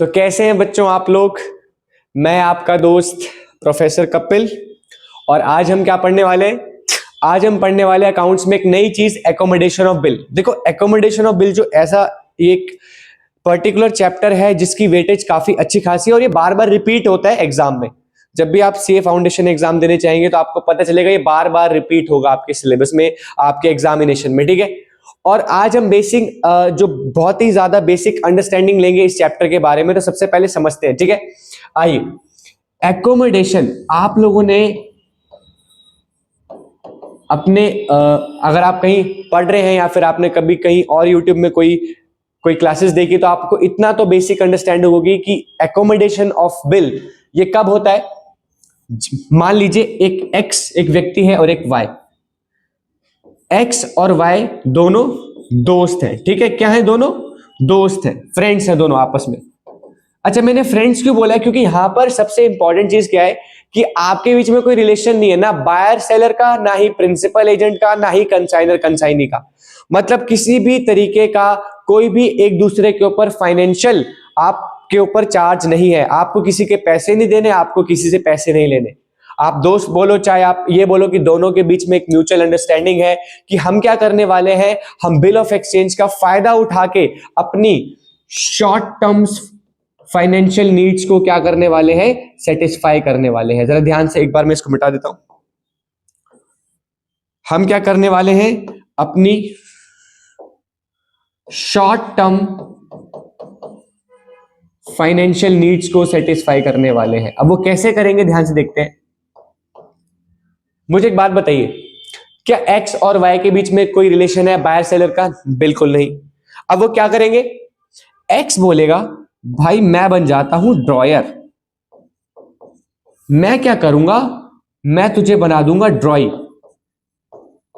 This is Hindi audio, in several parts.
तो कैसे हैं बच्चों आप लोग। मैं आपका दोस्त प्रोफेसर कपिल और आज हम क्या पढ़ने वाले हैं। आज हम पढ़ने वाले अकाउंट्स में एक नई चीज एकोमोडेशन ऑफ बिल। देखो एकोमोडेशन ऑफ बिल जो ऐसा एक पर्टिकुलर चैप्टर है जिसकी वेटेज काफी अच्छी खासी है और ये बार बार रिपीट होता है एग्जाम में। जब भी आप सीए फाउंडेशन एग्जाम देने चाहेंगे तो आपको पता चलेगा ये बार बार रिपीट होगा आपके सिलेबस में, आपके एग्जामिनेशन में, ठीक है। और आज हम बेसिक जो बहुत ही ज्यादा बेसिक अंडरस्टैंडिंग लेंगे इस चैप्टर के बारे में। तो सबसे पहले समझते हैं, ठीक है। आइए, एकोमोडेशन आप लोगों ने अपने अगर आप कहीं पढ़ रहे हैं या फिर आपने कभी कहीं और यूट्यूब में कोई क्लासेस देखी तो आपको इतना तो बेसिक अंडरस्टैंडिंग होगी कि एकोमोडेशन ऑफ बिल ये कब होता है। मान लीजिए एक एक्स एक व्यक्ति है और एक वाई। एक्स और वाई दोनों दोस्त हैं, ठीक है। क्या है? दोनों दोस्त हैं, फ्रेंड्स हैं दोनों आपस में। अच्छा, मैंने फ्रेंड्स क्यों बोला है? क्योंकि यहां पर सबसे इंपॉर्टेंट चीज क्या है कि आपके बीच में कोई रिलेशन नहीं है, ना बायर सेलर का, ना ही प्रिंसिपल एजेंट का, ना ही कंसाइनर कंसाइनी का। मतलब किसी भी तरीके का कोई भी एक दूसरे के ऊपर फाइनेंशियल आपके ऊपर चार्ज नहीं है। आपको किसी के पैसे नहीं देने, आपको किसी से पैसे नहीं लेने। आप दोस्त बोलो चाहे आप ये बोलो कि दोनों के बीच में एक म्यूचुअल अंडरस्टैंडिंग है कि हम क्या करने वाले हैं, हम बिल ऑफ एक्सचेंज का फायदा उठा के अपनी शॉर्ट टर्म्स फाइनेंशियल नीड्स को क्या करने वाले हैं, सेटिस्फाई करने वाले हैं। जरा ध्यान से एक बार मैं इसको मिटा देता हूं। हम क्या करने वाले हैं, अपनी शॉर्ट टर्म फाइनेंशियल नीड्स को सेटिस्फाई करने वाले हैं। अब वो कैसे करेंगे, ध्यान से देखते हैं। मुझे एक बात बताइए, क्या एक्स और वाई के बीच में कोई रिलेशन है बायर सेलर का? बिल्कुल नहीं। अब वो क्या करेंगे, एक्स बोलेगा भाई मैं बन जाता हूं ड्रॉयर। मैं क्या करूंगा, मैं तुझे बना दूंगा ड्रॉई।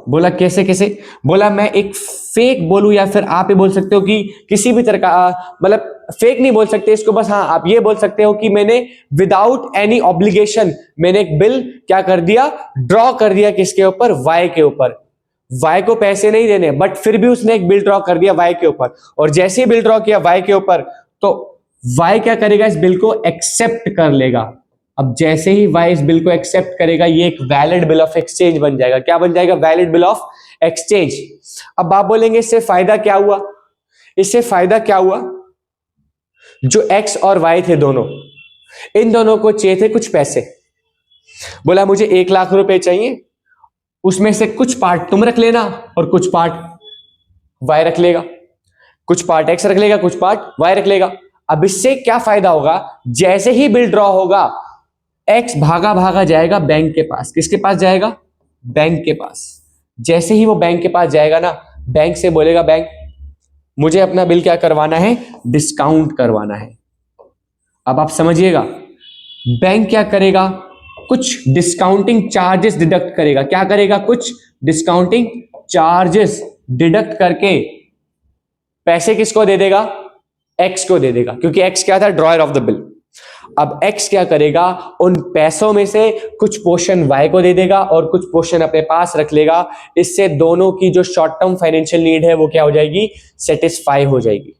बोला कैसे कैसे? बोला मैं एक फेक बोलूं, या फिर आप ये बोल सकते हो कि किसी भी तरह का मतलब फेक नहीं बोल सकते इसको, बस हाँ आप ये बोल सकते हो कि मैंने विदाउट एनी ऑब्लिगेशन मैंने एक बिल क्या कर दिया, ड्रॉ कर दिया। किसके ऊपर? वाई के ऊपर। वाई को पैसे नहीं देने बट फिर भी उसने एक बिल ड्रॉ कर दिया वाई के ऊपर। और जैसे ही बिल ड्रॉ किया वाई के ऊपर तो वाई क्या करेगा, इस बिल को एक्सेप्ट कर लेगा। अब जैसे ही वाई इस बिल को एक्सेप्ट करेगा ये एक वैलिड बिल ऑफ एक्सचेंज बन जाएगा। क्या बन जाएगा? Valid bill of exchange. अब आप बोलेंगे इससे फायदा क्या हुआ? इससे फायदा क्या हुआ, जो एक्स और वाई थे दोनों, इन दोनों को चाहिए थे कुछ पैसे। बोला मुझे 1 लाख रुपए चाहिए, उसमें से कुछ पार्ट तुम रख लेना और कुछ पार्ट वाई रख लेगा, कुछ पार्ट एक्स रख लेगा, कुछ पार्ट वाई रख लेगा। अब इससे क्या फायदा होगा, जैसे ही बिल ड्रॉ होगा एक्स भागा भागा जाएगा बैंक के पास। किसके पास जाएगा? बैंक के पास। जैसे ही वो बैंक के पास जाएगा ना, बैंक से बोलेगा बैंक मुझे अपना बिल क्या करवाना है, डिस्काउंट करवाना है। अब आप समझिएगा, बैंक क्या करेगा, कुछ डिस्काउंटिंग चार्जेस डिडक्ट करेगा। क्या करेगा? कुछ डिस्काउंटिंग चार्जेस डिडक्ट करके पैसे किसको दे देगा? एक्स को दे देगा, क्योंकि एक्स क्या था, ड्रॉयर ऑफ द बिल। अब एक्स क्या करेगा, उन पैसों में से कुछ पोर्शन वाई को दे देगा और कुछ पोर्शन अपने पास रख लेगा। इससे दोनों की जो शॉर्ट टर्म फाइनेंशियल नीड है वो क्या हो जाएगी, सेटिस्फाई हो जाएगी।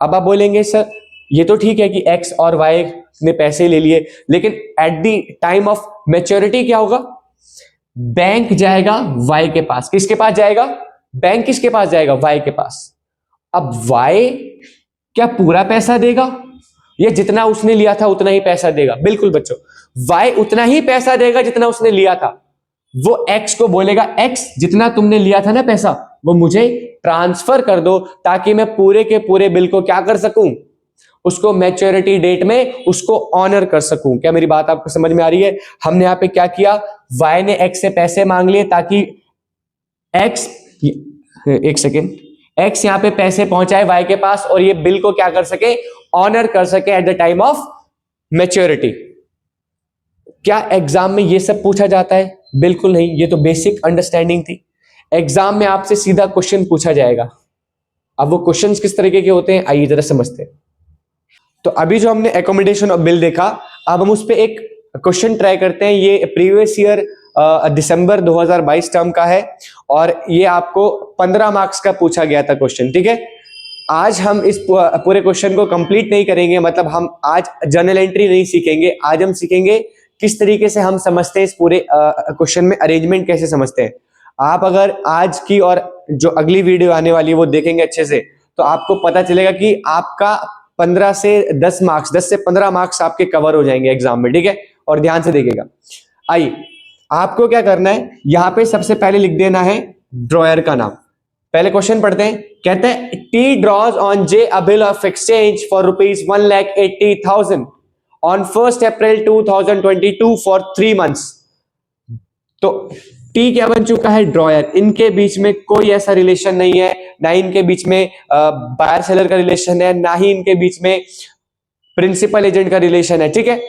अब आप बोलेंगे सर ये तो ठीक है कि एक्स और वाई ने पैसे ले लिए, लेकिन eight the time of maturity क्या होगा, बैंक जाएगा वाई के पास। किसके पास जाएगा? बैंक किसके पास जाएगा? वाई के पास। अब वाई क्या पूरा पैसा देगा, ये जितना उसने लिया था उतना ही पैसा देगा? बिल्कुल बच्चों, वाई उतना ही पैसा देगा जितना उसने लिया था। वो एक्स को बोलेगा एक्स जितना तुमने लिया था ना पैसा, वो मुझे ट्रांसफर कर दो ताकि मैं पूरे के पूरे बिल को क्या कर सकूं, उसको मैच्योरिटी डेट में उसको ऑनर कर सकूं। क्या मेरी बात आपको समझ में आ रही है? हमने यहां पे क्या किया, वाई ने एक्स से पैसे मांग लिए ताकि एक्स, एक सेकेंड, एक्स यहां पे पैसे पहुंचाए वाई के पास और ये बिल को क्या कर सके, ऑनर कर सके eight the time of maturity. क्या एग्जाम में ये सब पूछा जाता है? बिल्कुल नहीं, ये तो बेसिक अंडरस्टैंडिंग थी। एग्जाम में आपसे सीधा क्वेश्चन पूछा जाएगा। अब वो क्वेश्चंस किस तरीके के होते हैं आइए जरा समझते हैं। तो अभी जो हमने एकोमोडेशन ऑफ बिल देखा, अब हम उस पर एक क्वेश्चन ट्राई करते हैं। ये प्रीवियस ईयर दिसंबर 2022 टर्म का है और ये आपको 15 मार्क्स का पूछा गया था क्वेश्चन, ठीक है। आज हम इस पूरे क्वेश्चन को कंप्लीट नहीं करेंगे, मतलब हम आज जर्नल एंट्री नहीं सीखेंगे, आज हम सीखेंगे किस तरीके से हम समझते हैं इस पूरे क्वेश्चन में अरेंजमेंट कैसे समझते हैं। आप अगर आज की और जो अगली वीडियो आने वाली है वो देखेंगे अच्छे से, तो आपको पता चलेगा कि आपका 15 से 10 मार्क्स, 10 से 15 मार्क्स आपके कवर हो जाएंगे एग्जाम में, ठीक है। और ध्यान से देखिएगा। आइए, आपको क्या करना है, यहां पे सबसे पहले लिख देना है ड्रॉयर का नाम। पहले क्वेश्चन पढ़ते हैं। कहते हैं T draws on J a bill of exchange for ₹1,80,000 on 1 April 2022 for 3 months। तो टी क्या बन चुका है, ड्रॉयर। इनके बीच में कोई ऐसा रिलेशन नहीं है, ना ही इनके बीच में बायर सेलर का रिलेशन है, ना ही इनके बीच में प्रिंसिपल एजेंट का रिलेशन है, ठीक है।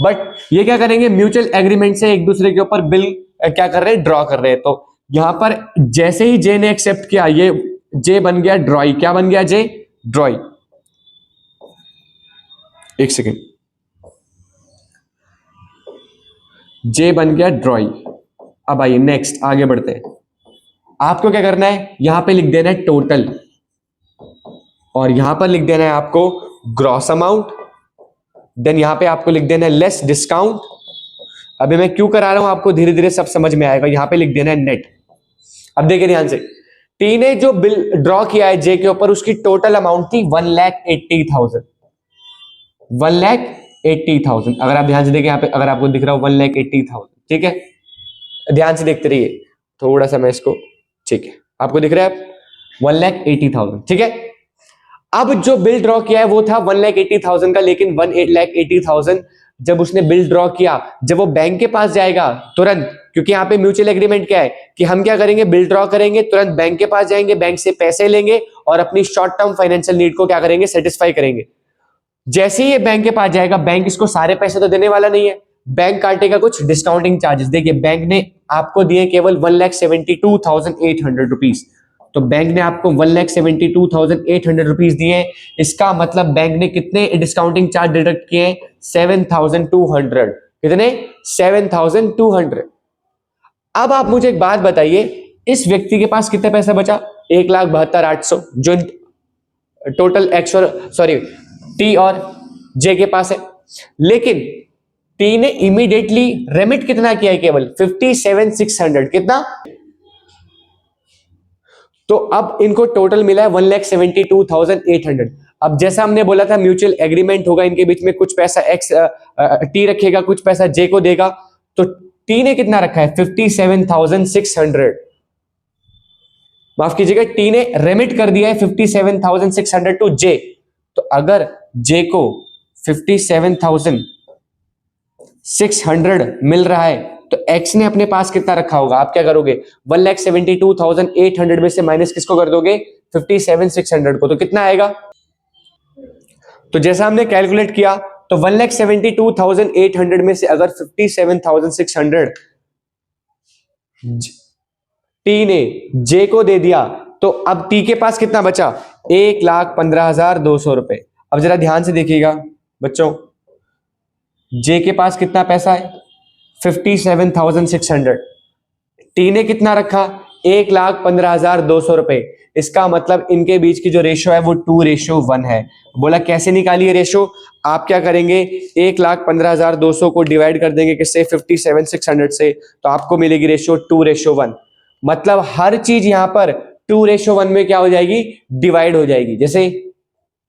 बट ये क्या करेंगे, म्यूचुअल एग्रीमेंट से एक दूसरे के ऊपर बिल क्या कर रहे हैं, ड्रॉ कर रहे हैं। तो यहां पर जैसे ही जे ने एक्सेप्ट किया, ये जे बन गया ड्रॉई। क्या बन गया, जे ड्रॉई। एक सेकेंड, जे बन गया ड्रॉई। अब आइए नेक्स्ट आगे बढ़ते हैं। आपको क्या करना है, यहां पे लिख देना है टोटल, और यहां पर लिख देना है आपको ग्रॉस अमाउंट। देन यहां पे आपको लिख देना है लेस डिस्काउंट। अभी मैं क्यों करा रहा हूं आपको धीरे धीरे सब समझ में आएगा। यहां पे लिख देना है नेट। अब देखिए ध्यान से, टी ने जो बिल ड्रॉ किया है जे के ऊपर, उसकी टोटल अमाउंट थी 1,80,000। 1,80,000। अगर आप ध्यान से देखें, यहां पे अगर आपको दिख रहा हो 1,80,000, ठीक है। ध्यान से देखते रहिए, थोड़ा सा मैं इसको, ठीक है, आपको दिख रहा है 1,80,000, ठीक है। अब जो बिल ड्रॉ किया है वो था 1,80,000 का, लेकिन 1,80,000 जब उसने बिल ड्रॉ किया, जब वो बैंक के पास जाएगा तुरंत, क्योंकि यहाँ पे म्यूचुअल एग्रीमेंट क्या है कि हम क्या करेंगे, बिल ड्रॉ करेंगे, तुरंत बैंक के पास जाएंगे, बैंक से पैसे लेंगे और अपनी शॉर्ट टर्म फाइनेंशियल नीड को क्या करेंगे, सेटिस्फाई करेंगे। जैसे ही ये बैंक के पास जाएगा, बैंक इसको सारे पैसे तो देने वाला नहीं है, बैंक काटेगा कुछ डिस्काउंटिंग चार्जेस। देखिए बैंक ने आपको दिए केवल 1,72,800 रुपीज। तो बैंक ने आपको 1,72,800 रुपीज दिए। इसका मतलब बैंक ने कितने डिस्काउंटिंग चार्ज डिडक्ट किए हैं, 7,200। कितने, 7,200। अब आप मुझे एक बात बताइए, इस व्यक्ति के पास कितना पैसा बचा, 1,72,800, जो टोटल एक्स और सॉरी टी और जे के पास है। लेकिन टी ने इमीडिएटली रेमिट कितना किया है, केवल 57,600। कितना, तो अब इनको टोटल मिला है 1,72,800। अब जैसा हमने बोला था म्यूचुअल एग्रीमेंट होगा इनके बीच में, कुछ पैसा एक्स टी रखेगा, कुछ पैसा जे को देगा। तो टी ने कितना रखा है, 57,600। माफ कीजिएगा, टी ने रेमिट कर दिया है 57,600 टू जे। तो अगर जे को 57,600 मिल रहा है, तो एक्स ने अपने पास कितना रखा होगा, आप क्या करोगे, 1,72,800 में से माइनस किसको कर दोगे, 57,600 को। तो कितना आएगा, तो जैसा हमने कैलकुलेट किया, तो 1,72,800 में से अगर 57,600 टी ने जे को दे दिया, तो अब टी के पास कितना बचा, 1,15,200 रुपए। अब जरा ध्यान से देखिएगा बच्चों, जे के पास कितना पैसा है, 57,600। टी ने कितना रखा, 1,15,200 रुपए। इसका मतलब इनके बीच की जो रेशो है वो 2:1 है। बोला कैसे निकालिए रेशो, आप क्या करेंगे, 1,15,200 को डिवाइड कर देंगे किससे, 57,600 से, तो आपको मिलेगी रेशो 2:1। मतलब हर चीज यहां पर 2:1 में क्या हो जाएगी, डिवाइड हो जाएगी। जैसे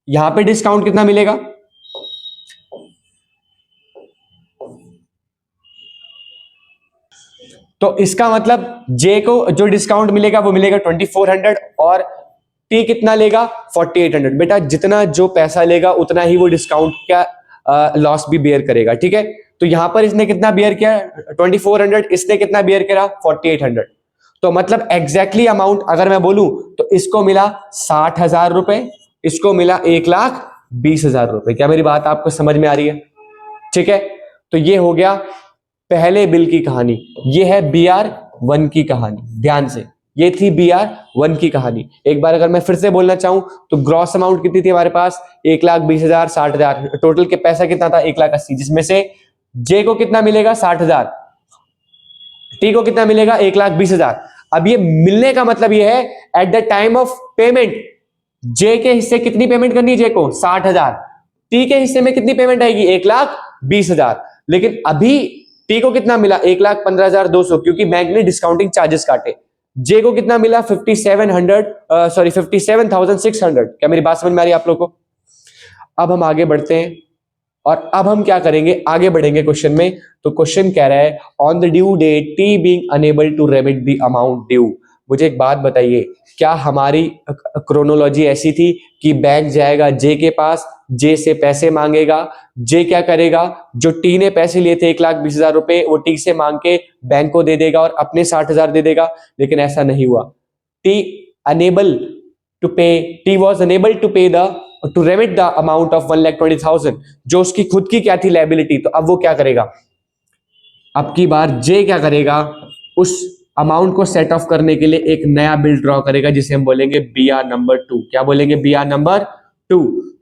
यहां पे डिस्काउंट कितना मिलेगा, तो इसका मतलब जे को जो डिस्काउंट मिलेगा वो मिलेगा 2,400 और टी कितना लेगा, 4,800। बेटा जितना जो पैसा लेगा उतना ही वो डिस्काउंट का लॉस भी बेयर करेगा, ठीक है। तो यहां पर इसने कितना बेयर किया, 2,400, इसने कितना बेयर करा, 4,800। तो मतलब एग्जैक्टली अमाउंट अगर मैं बोलूं तो इसको मिला 60,000 रुपए, इसको मिला 1,20,000 रुपए। क्या मेरी बात आपको समझ में आ रही है, ठीक है। तो ये हो गया पहले बिल की कहानी, ये है BR1 की कहानी। ध्यान से, ये थी BR1 की कहानी। एक बार अगर मैं फिर से बोलना चाहूं तो ग्रॉस अमाउंट कितनी थी हमारे पास, 1,20,000, 60,000। टोटल के पैसा कितना था, 1,80,000, जिसमें से जे को कितना मिलेगा, 60,000, टी को कितना मिलेगा, 1,20,000। अब ये मिलने का मतलब ये है at the time of payment जे के हिस्से कितनी पेमेंट करनी है, जे को 60,000, टी के हिस्से में कितनी पेमेंट आएगी 1,20,000। लेकिन अभी टी को कितना मिला 1,15,200 क्योंकि बैंक ने डिस्काउंटिंग चार्जेस काटे। जे को कितना मिला 57,600। क्या मेरी बात समझ में आ रही है आप लोग को? अब हम आगे बढ़ते हैं और अब हम क्या करेंगे, आगे बढ़ेंगे क्वेश्चन में। तो क्वेश्चन कह रहा है on the due date T being unable to remit the amount due. मुझे एक बात बताइए, क्या हमारी क्रोनोलॉजी ऐसी थी कि बैंक जाएगा जे के पास, जे से पैसे मांगेगा, जे क्या करेगा, जो टी ने पैसे लिए थे 1,20,000 रुपए वो टी से मांग के बैंक को दे देगा और अपने 60,000 दे देगा? लेकिन ऐसा नहीं हुआ। टी अनेबल टू पे, टी वॉज अनेबल टू पे the two remit the amount of 1,20,000 जो उसकी खुद की क्या थी लायबिलिटी। तो अब वो क्या करेगा, अब की बार जे क्या करेगा, उस अमाउंट को सेट ऑफ करने के लिए एक नया बिल ड्रॉ करेगा जिसे हम बोलेंगे बीआर नंबर 2। क्या बोलेंगे? BR number 2।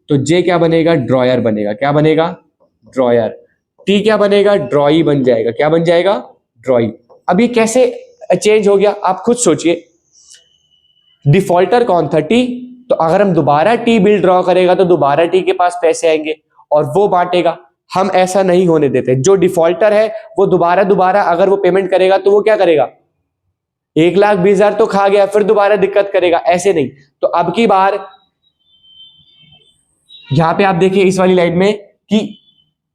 तो जे क्या बनेगा? ड्रॉयर बनेगा। क्या बनेगा? ड्रॉयर। टी क्या बनेगा? ड्रॉई बन जाएगा। क्या बन जाएगा? ड्रॉई। अब ये कैसे चेंज हो गया आप खुद सोचिए। डिफॉल्टर कौन था? टी। तो अगर हम दोबारा टी बिल ड्रॉ करेगा तो दोबारा टी के पास पैसे आएंगे और वो बांटेगा। हम ऐसा नहीं होने देते। जो डिफॉल्टर है वो दोबारा दोबारा अगर वो पेमेंट करेगा तो वो क्या करेगा, 1,20,000 तो खा गया, फिर दोबारा दिक्कत करेगा, ऐसे नहीं। तो अब की बार यहां पे आप देखिए इस वाली लाइन में कि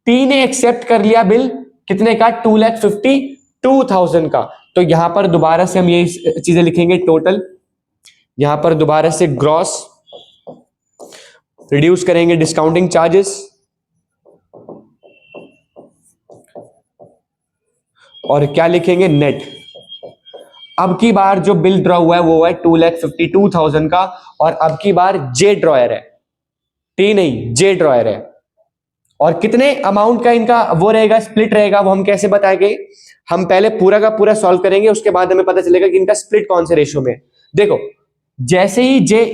टी ने एक्सेप्ट कर लिया बिल कितने का, 2,52,000 का। तो यहां पर दोबारा से हम ये चीजें लिखेंगे टोटल, यहां पर दोबारा से ग्रॉस, रिड्यूस करेंगे डिस्काउंटिंग चार्जेस और क्या लिखेंगे, नेट। अब की बार जो बिल ड्रॉ हुआ है वो है 2,52,000 का और अब की बार जे ड्रॉयर है, टी नहीं, जे ड्रॉयर है। और कितने अमाउंट का इनका वो रहेगा, स्प्लिट रहेगा, वो हम कैसे बताएंगे? हम पहले पूरा का पूरा सॉल्व करेंगे, उसके बाद हमें पता चलेगा कि इनका स्प्लिट कौन से रेशियो में। देखो, जैसे ही जे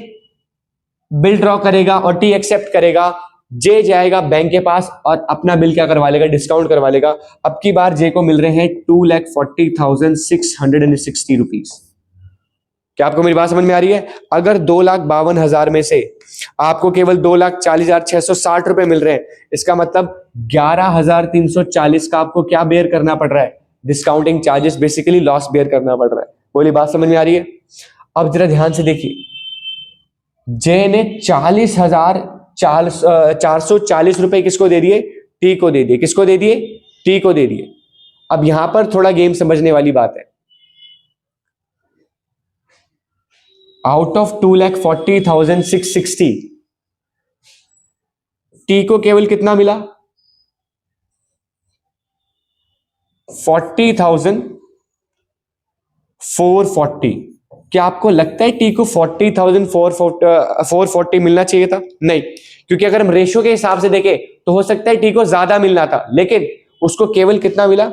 बिल ड्रॉ करेगा और टी एक्सेप्ट करेगा, जे जाएगा बैंक के पास और अपना बिल क्या करवा लेगा, डिस्काउंट करवा लेगा। अब की बार जे को मिल रहे हैं 2,40,660 रुपीज। क्या आपको मेरी बात समझ में आ रही है? अगर 2,52,000 में से आपको केवल 2,40,660 रुपए मिल रहे हैं, इसका मतलब 11,340 का आपको क्या बेयर करना पड़ रहा है, discounting charges, basically loss bear करना पड़ रहा है। बोली बात समझ में आ रही है? अब जरा ध्यान से देखिए, जे ने 40,440 रुपए किसको दे दिए, टी को दे दिए। किसको दे दिए? टी को दे दिए। अब यहां पर थोड़ा गेम समझने वाली बात है। आउट ऑफ 2,40,660 टी को केवल कितना मिला, 40,440। क्या आपको लगता है टी को 40,440 मिलना चाहिए था? नहीं, क्योंकि अगर हम रेशियो के हिसाब से देखें तो हो सकता है टी को ज्यादा मिलना था, लेकिन उसको केवल कितना मिला,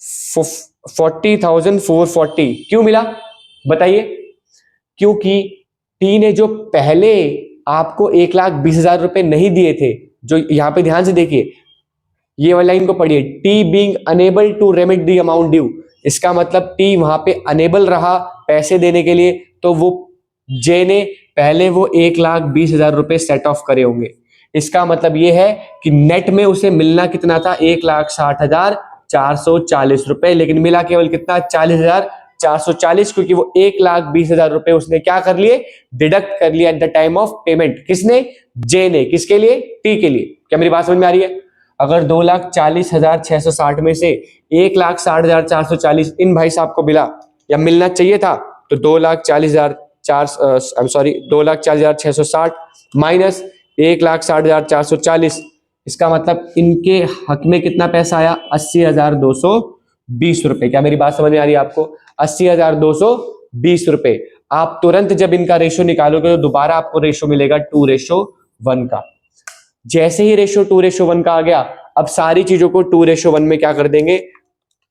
40,440। क्यों मिला बताइए? क्योंकि टी ने जो पहले आपको 1,20,000 रुपए नहीं दिए थे, जो यहां पे ध्यान से देखिए, ये वाली लाइन को पढ़िए, T being unable to remit the amount due. इसका मतलब टी वहां पे अनेबल रहा पैसे देने के लिए, तो वो जे ने पहले वो 1,20,000 रुपए सेट ऑफ करे होंगे। इसका मतलब ये है कि नेट में उसे मिलना कितना था, 1,60,440 रुपए, लेकिन मिला केवल कितना, 40,440, क्योंकि वो 1,20,000 रुपए उसने क्या कर लिए, डिडक्ट कर लिया eight the time of payment. किसने? जे ने। किसके लिए? टी के लिए। क्या मेरी बात समझ में आ रही है? अगर 2,40,660 में से 1,60,440 इन भाई साहब को मिला या मिलना चाहिए था, तो 2,40,660 माइनस 1,60,440, इसका मतलब इनके हक में कितना पैसा आया, 80,220 रुपए। क्या मेरी बात समझ में आ रही है आपको? 80,220 रुपए। आप तुरंत जब इनका रेशो निकालोगे तो दोबारा आपको रेशो मिलेगा 2:1 का। जैसे ही रेशो 2:1 का आ गया, अब सारी चीजों को 2:1 में क्या कर देंगे,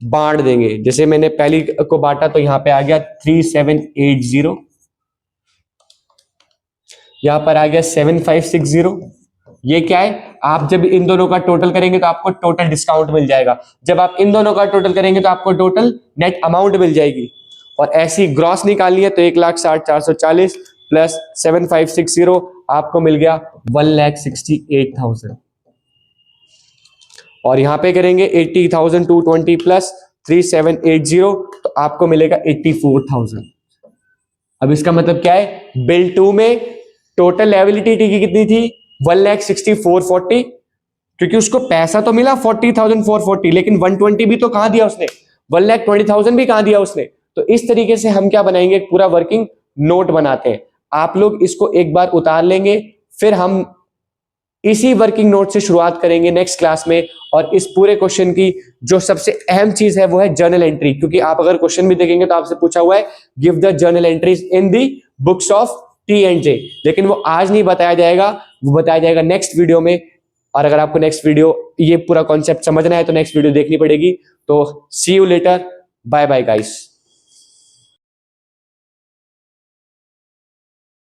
बांट देंगे। जैसे मैंने पहली को बांटा तो यहां पे आ गया 3,780, यहां पर आ गया 7,560। ये क्या है, आप जब इन दोनों का टोटल करेंगे तो आपको टोटल डिस्काउंट मिल जाएगा। जब आप इन दोनों का टोटल करेंगे तो आपको टोटल नेट अमाउंट मिल जाएगी। और ऐसी ग्रॉस निकालनी है तो 1,60,440 प्लस 7560 आपको मिल गया 1,68,000। और यहां पे करेंगे 80,220 प्लस 3780 तो आपको मिलेगा 84,000। अब इसका मतलब क्या है, बिल 2 में टोटल लायबिलिटी की कितनी थी 1,64,440, क्योंकि उसको पैसा तो मिला 40,440 लेकिन 120 भी तो कहां दिया उसने, 1,20,000 भी कहां दिया उसने। तो इस तरीके से हम क्या बनाएंगे, पूरा वर्किंग नोट बनाते हैं। आप लोग इसको एक बार उतार लेंगे, फिर हम इसी वर्किंग नोट से शुरुआत करेंगे नेक्स्ट क्लास में। और इस पूरे क्वेश्चन की जो सबसे अहम चीज है वो है जर्नल एंट्री, क्योंकि आप अगर क्वेश्चन भी देखेंगे तो आपसे पूछा हुआ है give the journal entries in the books of T&J, लेकिन वो आज नहीं बताया जाएगा, वो बताया जाएगा नेक्स्ट वीडियो में। और अगर आपको नेक्स्ट वीडियो ये पूरा कॉन्सेप्ट समझना है तो नेक्स्ट वीडियो देखनी पड़ेगी। तो see you later, bye bye guys.